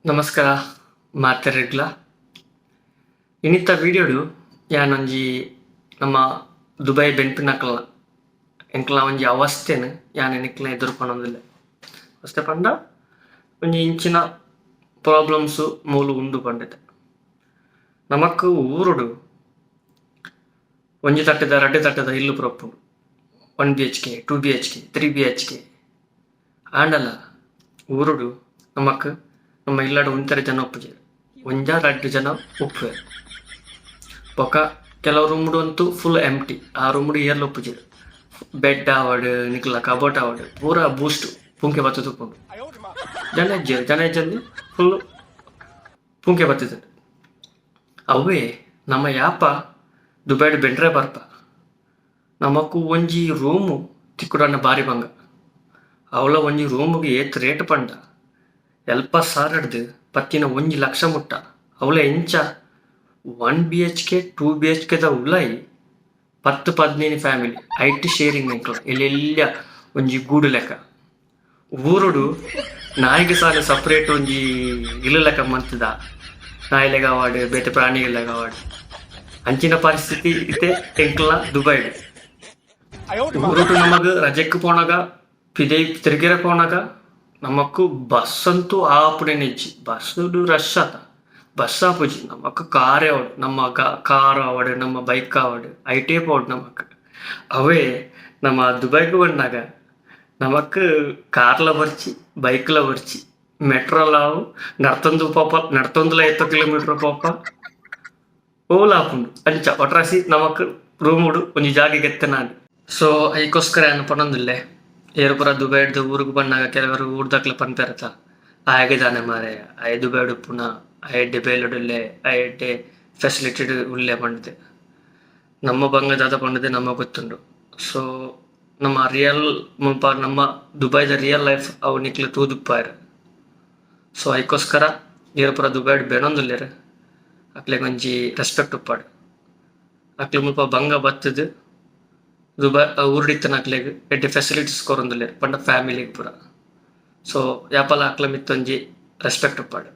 ನಮಸ್ಕಾರ ಮಾತೆರೆಗ್ಲ ಇನ್ನಿತ್ತ ವಿಡಿಯೋಡು ಯಾನೊಂಜಿ ನಮ್ಮ ದುಬೈ ಬೆನ್ಪಿನಕಲ್ನ ಎಂಕ್ಲ ಒಂಜಿ ಅವಸ್ಥೆನು ಯಾನ್ ಎನಿಕ್ಲ ಎದುರುಪನೊಂದುಲ್ಲೆ ಅವಸ್ಥೆ ಪಂಡ ಒಂಜಿ ಇಂಚಿನ ಪ್ರಾಬ್ಲಮ್ಸು ಮೂಲು ಉಂಡು ಪಂಡಿತೆ ನಮಕ್ ಊರುಡು ಒಂಜಿ ತಟ್ಟದ ರಡ್ಡೆ ತಟ್ಟದ ಇಲ್ಲು ಪುರಪ್ಪುಂಡು 1 BHK 2 BHK 3 BHK ಆಂಡಲ ಊರುಡು ನಮಕ್ ನಮ್ಮ ಇಲ್ಲಾಡು ಒಂಥರ ಜನ ಒಪ್ಪುಜೇರು ಒಂಜ 2 ಜನ ಒಪ್ಪುವೆರು ಬೊಕ ಕೆಲವು ರೂಮ್ಡು ಅಂತೂ ಫುಲ್ ಎಂಪ್ಟಿ ಆ ರೂಮ್ಡು ಏರ್ಲ ಒಪ್ಪುಜೇರು ಬೆಡ್ ಆವಡ್ ನಿಕ್ಲ ಕಬೋಟ್ ಆವಡ್ ಪೂರ ಬೂಸ್ಟ್ ಪುಂಕೆ ಬತ್ತು ತುಪ್ಪುಂಡು ಜನ ಹೆಜ್ಜಲ್ಲಿ ಫುಲ್ ಪುಂಕೆ ಬತ್ತಿದ್ರು ಅವೇ ನಮ್ಮ ಯಾಪ ದುಬೈಡ್ ಬೆಂಡ್ರೆ ಬರ್ಪ ನಮಕು ಒಂಜಿ ರೂಮು ತಿಕ್ಕುಡನ್ನ ಬಾರಿ ಬಂಗ ಅವಳ ಒಂಜಿ ರೂಮಿಗೆ ಏತ್ ರೇಟ್ ಪಂಡ ಎಲ್ಪ ಸಾರಡ್ದು ಪತ್ತಿನ 1 ಲಕ್ಷ ಮುಟ್ಟ ಅವಳ ಎಂಚ 1 BHK 2 BHK ಉಲಾಯಿ 10-15 ಫ್ಯಾಮಿಲಿ ಐಟಿ ಶೇರಿಂಗ್ ಎಂಕ್ಲ ಎಲ್ಲೆಲ್ಲ ಒಂಜಿ ಗೂಡು ಲೆಕ್ಕ ಊರುಡು ನಾಯಿಗೆ ಸಾಲ ಸಪ್ರೇಟ್ ಒಂಜಿ ಇಲ್ಲು ಲೆಕ್ಕ ಮಂತದ ನಾಯಿಲೆಗ ಅವಾರ್ಡ್ ಬೇತೆ ಪ್ರಾಣಿಗೆಲೆಗ ಅವಾರ್ಡ್ ಅಂಚಿನ ಪರಿಸ್ಥಿತಿ ಇತ್ತೆ ಎಂಕ್ಲ ದುಬೈ ಊರುಡು ನಮಗ್ ರಜೆಕ್ ಪೋನಾಗ ಪಿದೈ ತಿರುಗಿರ ಪೋನಾಗ ನಮಕ್ ಬಸ್ ಅಂತೂ ಆಪುಡೆ ನೆಜ್ಜಿ ಬಸ್ ರಶ್ ಆತ ಬಸ್ ಆಪುಜಿ ನಮಕ್ ಕಾರೇ ಆವಡ್ ನಮ್ಮ ಕಾರ್ ಆವಡ್ ನಮ್ಮ ಬೈಕ್ ಆವಡ್ ಐಟೇ ಪೋಡ್ ನಮಕ್ ಅವೇ ನಮ್ಮ ದುಬೈಗೆ ಬಂದಾಗ ನಮಕ್ ಕಾರ್ಲ ಬರ್ಚಿ ಬೈಕ್ಲ ಬರ್ಚಿ ಮೆಟ್ರೋಲ ಅವು ನಡ್ತೊಂದುಲ 8 ಕಿಲೋಮೀಟರ್ ಪೋಪ ಓಲ್ ಆಪುಂಡು ಅಂಚ ಒಟ್ರಾಸಿ ನಮಕ್ ರೂಮುಡು ಒಂಜಿ ಜಾಗೆಗೆ ಎತ್ತನಾಡು ಸೊ ಐಕೋಸ್ಕರ ಏನು ಪನೊಂದಿಲ್ಲೆ ಏರು ಪುರ ದುಬೈಡ್ದು ಊರಿಗೆ ಬಂದಾಗ ಕೆಲವರು ಊರ್ದಕ್ಲ ಪನ್ಪೆರತ ಆಯಗಿದಾನೆ ಮಾರೆ ಆಯ ದುಬೈಡು ಪುನ ಆಯಡ್ಡೆ ಬೇಲುಡುಲ್ಲೆ ಆಯಡ್ಡೆ ಫೆಸಿಲಿಟೆಡ್ ಉಲ್ಲೆ ಪಂಡಿದೆ ನಮ್ಮ ಬಂಗದಾದ ಪಂಡಿದೆ ನಮಗೆ ಗೊತ್ತುಂಡು ಸೊ ನಮ್ಮ ರಿಯಲ್ ಮುಲ್ಪ ನಮ್ಮ ದುಬೈದ ರಿಯಲ್ ಲೈಫ್ ಅವು ನಿಕ್ಲು ತೂದುಪ್ಪಾಯರು ಸೊ ಐಕೋಸ್ಕರ ಏರು ಪುರ ದುಬೈಡ್ ಬೇನೊಂದುಲ್ಲೇರು ಅಕ್ಲೆ ಒಂಜಿ ರೆಸ್ಪೆಕ್ಟ್ ಉಪ್ಪಾಡು ಅಕ್ಲೆ ಮುಲ್ಪ ಬಂಗ ಬತ್ತದು ದುಬೈ ಊರುಡಿತ್ತನಕ್ಲೆಗ್ ಎಡ್ಡೆ ಫೆಸಿಲಿಟೀಸ್ ಕೊರೊಂದುಲ್ಲೇರ್ ಪಂಡ ಫ್ಯಾಮಿಲಿಗ್ ಪೂರ ಸೊ ಯಾಪಲ ಅಕ್ಲ ಮಿತ್ತೊಂಜಿ ರೆಸ್ಪೆಕ್ಟ್ ಉಪ್ಪಾಡು.